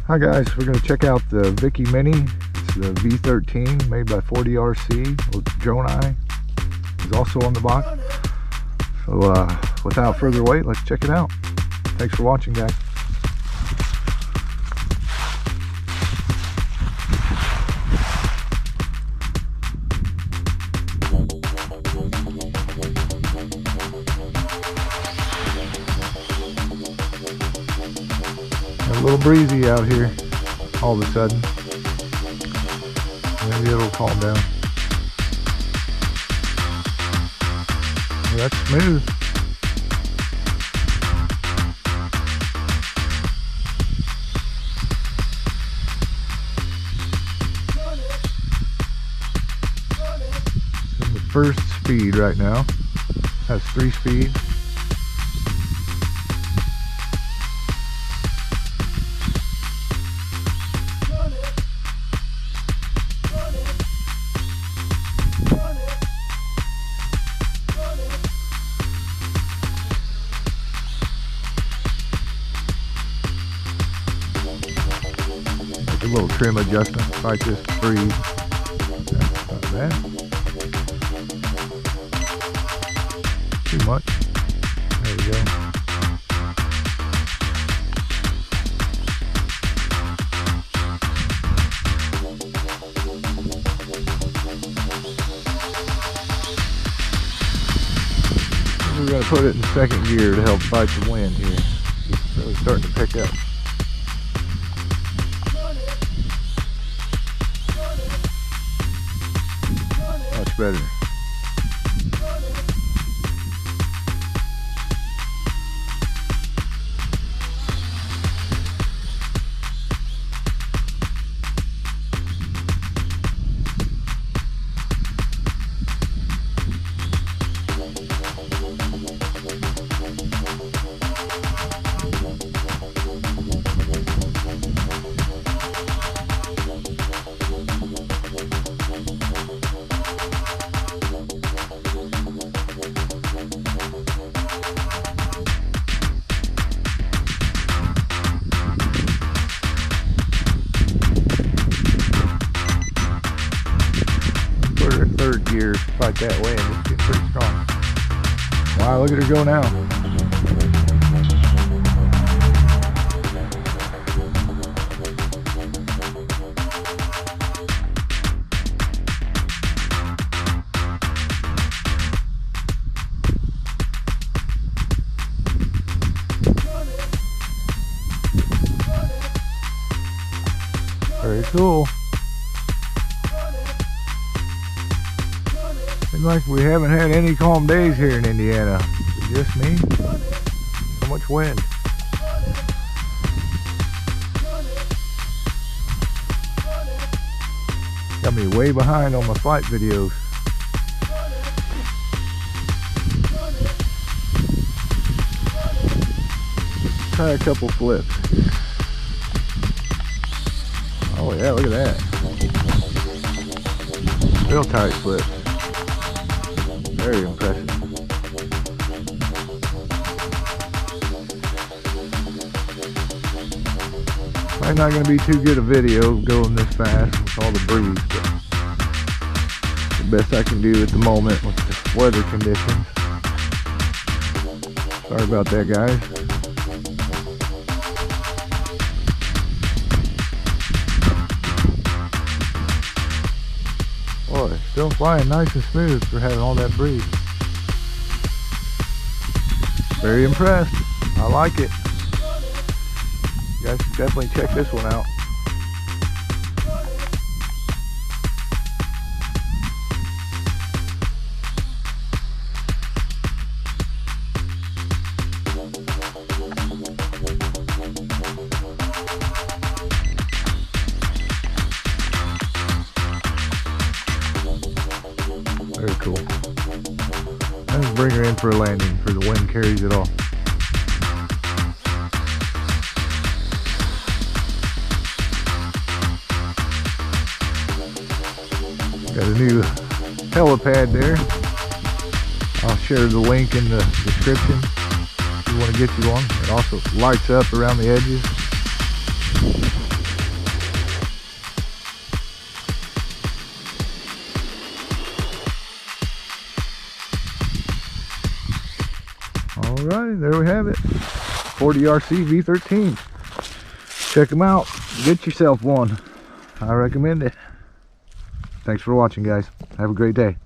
Hi guys, we're going to check out the Vicky Mini. It's the V13 made by 4DRC with drone eye. It's also on the box. So without further wait, let's check it out. Thanks for watching, guys. A little breezy out here all of a sudden. Maybe it'll calm down. Well, that's smooth. In the first speed right now. Has 3 speeds. A little trim adjustment if I just breathe. That's not bad. Too much. There we go. We're going to put it in second gear to help fight the wind here. It's really starting to pick up. Much better. Third gear to fight that wind. It's getting pretty strong. Wow, look at her go now. Very cool. Seems like we haven't had any calm days here in Indiana. Is it just me? So much wind. Got me way behind on my flight videos. Try a couple flips. Oh yeah, look at that. Real tight flips. Very impressive. Probably not going to be too good a video going this fast with all the breeze, but the best I can do at the moment with the weather conditions. Sorry about that, guys. Boy, still flying nice and smooth for having all that breeze. Very impressed. I like it. You guys should definitely check this one out. Very cool. Let's bring her in for a landing for the wind carries it off. Got a new helipad there. I'll share the link in the description if you want to get you one. It also lights up around the edges. Alright, there we have it. 4DRC V13. Check them out. Get yourself one. I recommend it. Thanks for watching, guys. Have a great day.